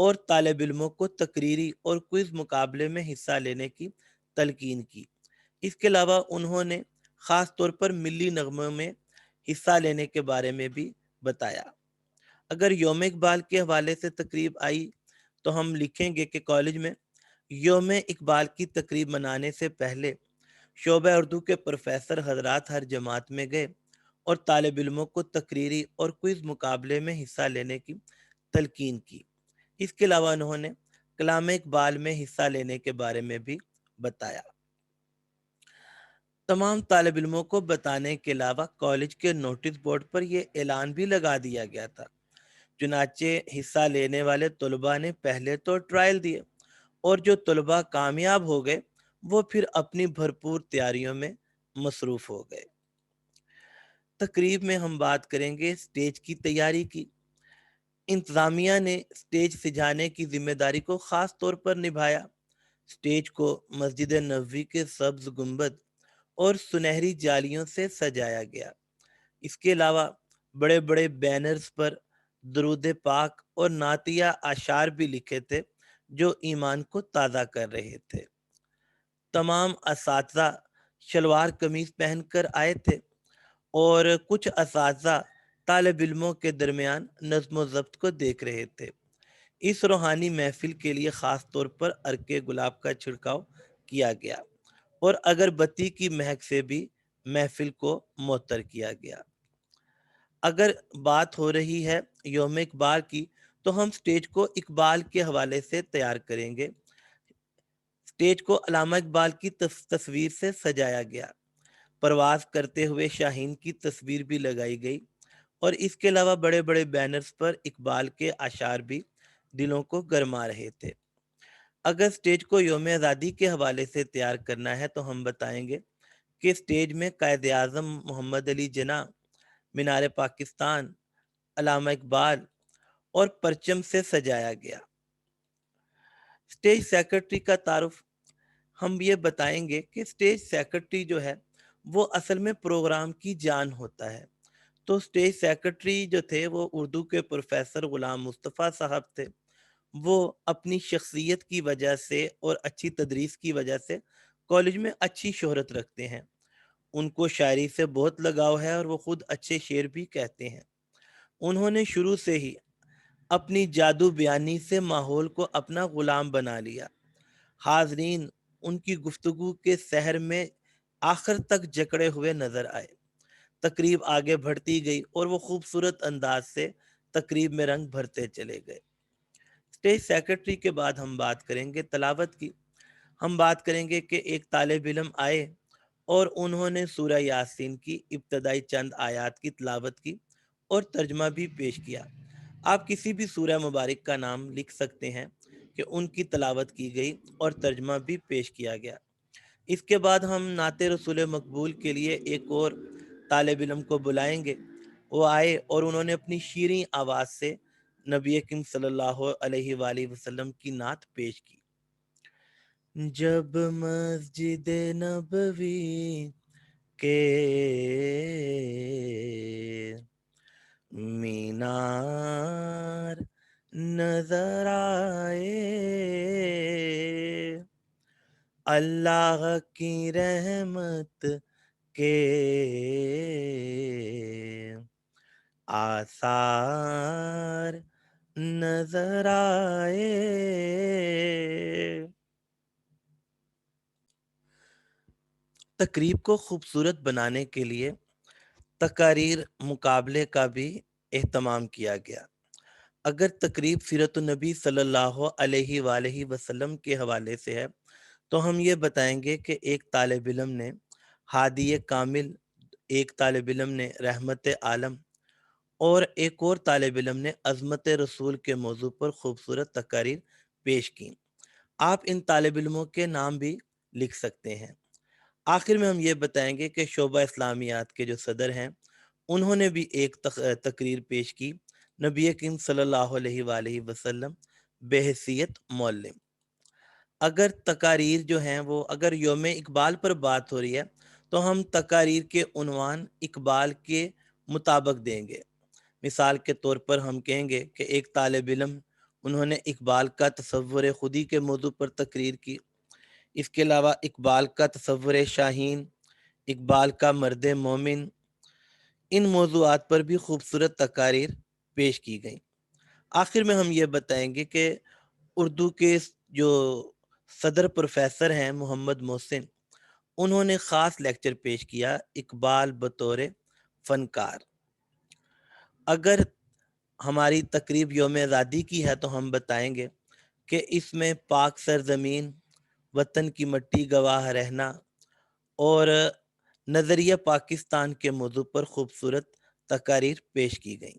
اور طالب علموں کو تقریری اور کوئز مقابلے میں حصہ لینے کی تلقین کی۔ اس کے علاوہ انہوں نے خاص طور پر ملی نغموں میں حصہ لینے کے بارے میں بھی بتایا۔ اگر یوم اقبال کے حوالے سے تقریب آئی تو ہم لکھیں گے کہ کالج میں یوم اقبال کی تقریب منانے سے پہلے شعبہ اردو کے پروفیسر حضرات ہر جماعت میں گئے اور طالب علموں کو تقریری اور کوئز مقابلے میں حصہ لینے کی تلقین کی۔ اس کے علاوہ انہوں نے کلام اقبال میں حصہ لینے کے بارے میں بھی بتایا۔ تمام طالب علموں کو بتانے کے علاوہ کالج کے نوٹس بورڈ پر یہ اعلان بھی لگا دیا گیا تھا۔ چنانچہ حصہ لینے والے طلباء نے پہلے تو ٹرائل دیے اور جو طلباء کامیاب ہو گئے وہ پھر اپنی بھرپور تیاریوں میں مصروف ہو گئے۔ تقریب میں ہم بات کریں گے سٹیج کی تیاری کی۔ انتظامیہ نے سٹیج سجانے کی ذمہ داری کو خاص طور پر نبھایا۔ سٹیج کو مسجد نبوی کے سبز گنبد اور سنہری جالیوں سے سجایا گیا۔ اس کے علاوہ بڑے بڑے بینرز پر درود پاک اور نعتیہ اشعار بھی لکھے تھے جو ایمان کو تازہ کر رہے تھے۔ تمام اساتذہ شلوار قمیض پہن کر آئے تھے اور کچھ اساتذہ طالب علموں کے درمیان نظم و ضبط کو دیکھ رہے تھے۔ اس روحانی محفل کے لیے خاص طور پر عرق گلاب کا چھڑکاؤ کیا گیا اور اگربتی کی مہک سے بھی محفل کو معطر کیا گیا۔ اگر بات ہو رہی ہے یوم اقبال کی تو ہم سٹیج کو اقبال کے حوالے سے تیار کریں گے۔ سٹیج کو علامہ اقبال کی تصویر سے سجایا گیا۔ پرواز کرتے ہوئے شاہین کی تصویر بھی لگائی گئی اور اس کے علاوہ بڑے بڑے بینرز پر اقبال کے اشعار بھی دلوں کو گرما رہے تھے۔ اگر سٹیج کو یوم آزادی کے حوالے سے تیار کرنا ہے تو ہم بتائیں گے کہ سٹیج میں قائد اعظم محمد علی جناح، مینار پاکستان، علامہ اقبال اور پرچم سے سجایا گیا۔ سٹیج سیکرٹری کا تعارف ہم یہ بتائیں گے کہ سٹیج سیکرٹری جو ہے وہ اصل میں پروگرام کی جان ہوتا ہے۔ تو سٹیج سیکرٹری جو تھے وہ اردو کے پروفیسر غلام مصطفیٰ صاحب تھے۔ وہ اپنی شخصیت کی وجہ سے اور اچھی تدریس کی وجہ سے کالج میں اچھی شہرت رکھتے ہیں۔ ان کو شاعری سے بہت لگاؤ ہے اور وہ خود اچھے شعر بھی کہتے ہیں۔ انہوں نے شروع سے ہی اپنی جادو بیانی سے ماحول کو اپنا غلام بنا لیا۔ حاضرین ان کی گفتگو کے سحر میں آخر تک جکڑے ہوئے نظر آئے۔ تقریب آگے بڑھتی گئی اور وہ خوبصورت انداز سے تقریب میں رنگ بھرتے چلے گئے۔ سٹیج سیکرٹری کے بعد ہم بات کریں گے تلاوت کی۔ ہم بات کریں گے کہ ایک طالب علم آئے اور انہوں نے سورہ یاسین کی ابتدائی چند آیات کی تلاوت کی اور ترجمہ بھی پیش کیا۔ آپ کسی بھی سورہ مبارک کا نام لکھ سکتے ہیں کہ ان کی تلاوت کی گئی اور ترجمہ بھی پیش کیا گیا۔ اس کے بعد ہم نعت رسول مقبول کے لیے ایک اور طالب علم کو بلائیں گے۔ وہ آئے اور انہوں نے اپنی شیریں آواز سے نبی اکرم صلی اللہ علیہ وآلہ وسلم کی نعت پیش کی۔ جب مسجد نبوی کے مینار نظر آئے، اللہ کی رحمت کے آثار نظر آئے۔ تقریب کو خوبصورت بنانے کے لیے تقاریر مقابلے کا بھی اہتمام کیا گیا۔ اگر تقریب سیرت النبی صلی اللہ علیہ وآلہ وسلم کے حوالے سے ہے تو ہم یہ بتائیں گے کہ ایک طالب علم نے ہادی کامل، ایک طالب علم نے رحمت عالم اور ایک اور طالب علم نے عظمت رسول کے موضوع پر خوبصورت تقاریر پیش کی۔ آپ ان طالب علموں کے نام بھی لکھ سکتے ہیں۔ آخر میں ہم یہ بتائیں گے کہ شعبہ اسلامیات کے جو صدر ہیں انہوں نے بھی ایک تقریر پیش کی، نبی کریم صلی اللہ علیہ وآلہ وسلم بحیثیت معلم۔ اگر تقاریر جو ہیں وہ اگر یوم اقبال پر بات ہو رہی ہے تو ہم تقاریر کے عنوان اقبال کے مطابق دیں گے۔ مثال کے طور پر ہم کہیں گے کہ ایک طالب علم انہوں نے اقبال کا تصور خودی کے موضوع پر تقریر کی۔ اس کے علاوہ اقبال کا تصور شاہین، اقبال کا مرد مومن، ان موضوعات پر بھی خوبصورت تقاریر پیش کی گئیں۔ آخر میں ہم یہ بتائیں گے کہ اردو کے جو صدر پروفیسر ہیں محمد محسن، انہوں نے خاص لیکچر پیش کیا اقبال بطور فنکار۔ اگر ہماری تقریب یوم آزادی کی ہے تو ہم بتائیں گے کہ اس میں پاک سرزمین، وطن کی مٹی گواہ رہنا اور نظریہ پاکستان کے موضوع پر خوبصورت تقاریر پیش کی گئیں۔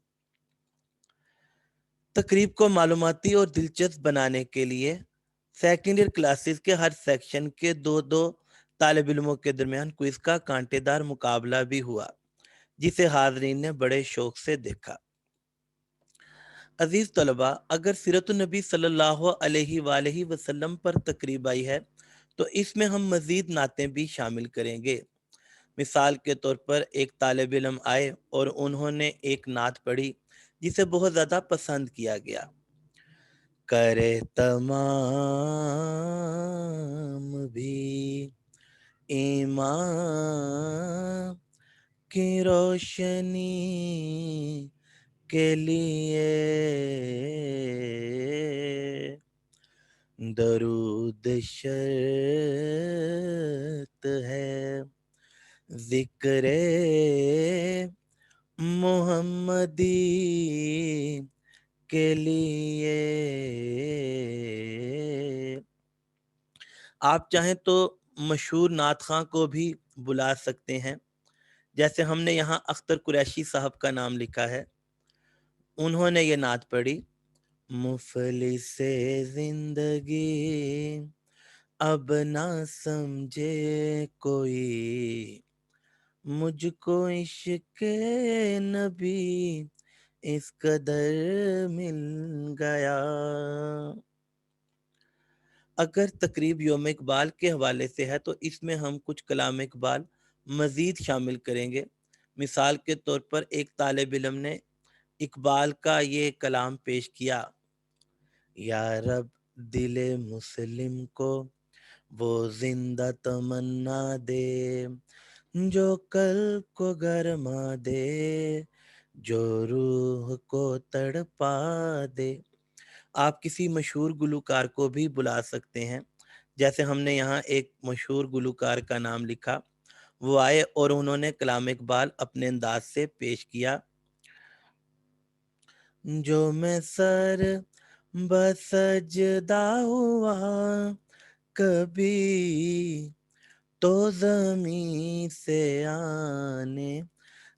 تقریب کو معلوماتی اور دلچسپ بنانے کے لیے سیکنڈ ایئر کلاسز کے ہر سیکشن کے دو طالب علموں کے درمیان کوئز کا کانٹے دار مقابلہ بھی ہوا، جسے حاضرین نے بڑے شوق سے دیکھا۔ عزیز طلبہ، اگر سیرت النبی صلی اللہ علیہ وآلہ وسلم پر تقریب آئی ہے تو اس میں ہم مزید نعتیں بھی شامل کریں گے۔ مثال کے طور پر ایک طالب علم آئے اور انہوں نے ایک نعت پڑھی جسے بہت زیادہ پسند کیا گیا۔ کرے تمام بھی ایمان کی روشنی کے لیے درود شرط ہے، ذکر محمدی کے لیے۔ آپ چاہیں تو مشہور نعت خواں کو بھی بلا سکتے ہیں، جیسے ہم نے یہاں اختر قریشی صاحب کا نام لکھا ہے۔ انہوں نے یہ نعت پڑھی: مفلس زندگی اب نہ سمجھے کوئی، مجھ کو عشق نبی اس قدر مل گیا۔ اگر تقریب یوم اقبال کے حوالے سے ہے تو اس میں ہم کچھ کلام اقبال مزید شامل کریں گے۔ مثال کے طور پر ایک طالب علم نے اقبال کا یہ کلام پیش کیا: یا رب دل مسلم کو وہ زندہ تمنا دے، جو قلب کو گرما دے، جو روح کو تڑپا دے۔ آپ کسی مشہور گلوکار کو بھی بلا سکتے ہیں، جیسے ہم نے یہاں ایک مشہور گلوکار کا نام لکھا۔ وہ آئے اور انہوں نے کلام اقبال اپنے انداز سے پیش کیا: جو میں سر بسجدہ ہوا کبھی، تو زمین سے آنے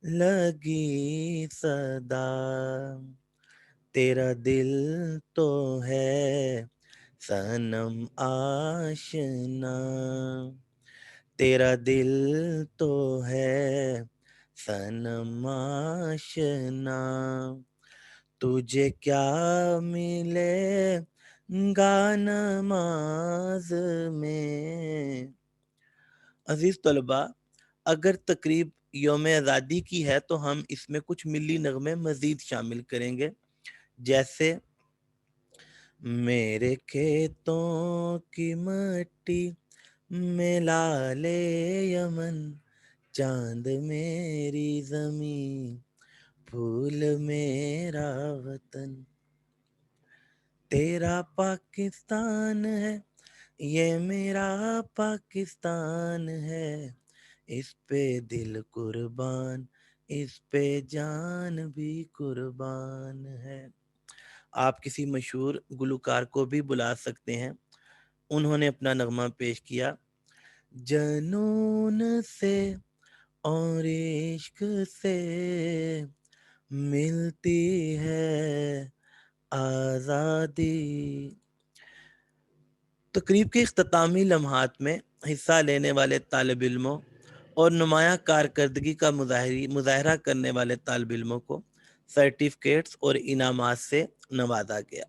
لگی صدا، تیرا دل تو ہے صنم آشنا، تیرا دل تو ہے صنم آشنا، تجھے کیا ملے گا نماز میں۔ عزیز طلبہ، اگر تقریب یوم آزادی کی ہے تو ہم اس میں کچھ ملی نغمے مزید شامل کریں گے، جیسے میرے کھیتوں کی مٹی میں لال یمن، چاند میری زمین، پھول میرا وطن، تیرا پاکستان ہے یہ میرا پاکستان ہے، اس پہ دل قربان، اس پہ جان بھی قربان ہے۔ آپ کسی مشہور گلوکار کو بھی بلا سکتے ہیں۔ انہوں نے اپنا نغمہ پیش کیا: جنون سے اور عشق سے ملتی ہے آزادی۔ تقریب کے اختتامی لمحات میں حصہ لینے والے طالب علموں اور نمایاں کارکردگی کا مظاہرہ کرنے والے طالب علموں کو سرٹیفکیٹس اور انعامات سے نوازا گیا۔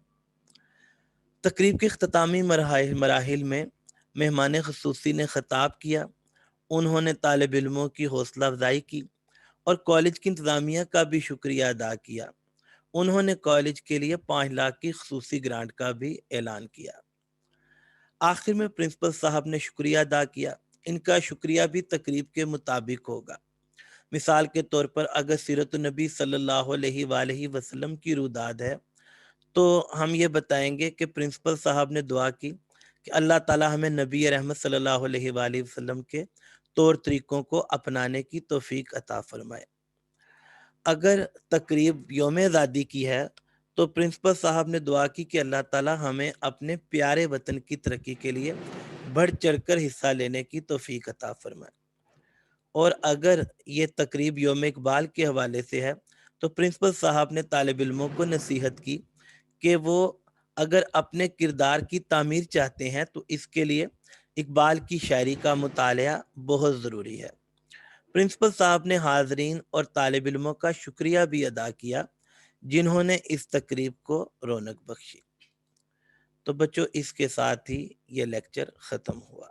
تقریب کے اختتامی مراحل میں مہمان خصوصی نے خطاب کیا۔ انہوں نے طالب علموں کی حوصلہ افزائی کی اور کالج کی انتظامیہ کا بھی شکریہ ادا کیا۔ انہوں نے کالج کے لیے 5 لاکھ کی خصوصی گرانٹ کا بھی اعلان کیا۔ آخر میں پرنسپل صاحب نے شکریہ ادا کیا۔ ان کا شکریہ بھی تقریب کے مطابق ہوگا۔ مثال کے طور پر اگر سیرت النبی صلی اللہ علیہ وآلہ وسلم کی روداد ہے تو ہم یہ بتائیں گے کہ پرنسپل صاحب نے دعا کی کہ اللہ تعالی ہمیں نبی رحمت صلی اللہ علیہ وآلہ وسلم کے طور طریقوں کو اپنانے کی توفیق عطا فرمائے۔ اگر تقریب یوم آزادی کی ہے تو پرنسپل صاحب نے دعا کی کہ اللہ تعالی ہمیں اپنے پیارے وطن کی ترقی کے لیے بڑھ چڑھ کر حصہ لینے کی توفیق عطا فرمائے۔ اور اگر یہ تقریب یوم اقبال کے حوالے سے ہے تو پرنسپل صاحب نے طالب علموں کو نصیحت کی کہ وہ اگر اپنے کردار کی تعمیر چاہتے ہیں تو اس کے لیے اقبال کی شاعری کا مطالعہ بہت ضروری ہے۔ پرنسپل صاحب نے حاضرین اور طالب علموں کا شکریہ بھی ادا کیا جنہوں نے اس تقریب کو رونق بخشی۔ تو بچوں اس کے ساتھ ہی یہ لیکچر ختم ہوا۔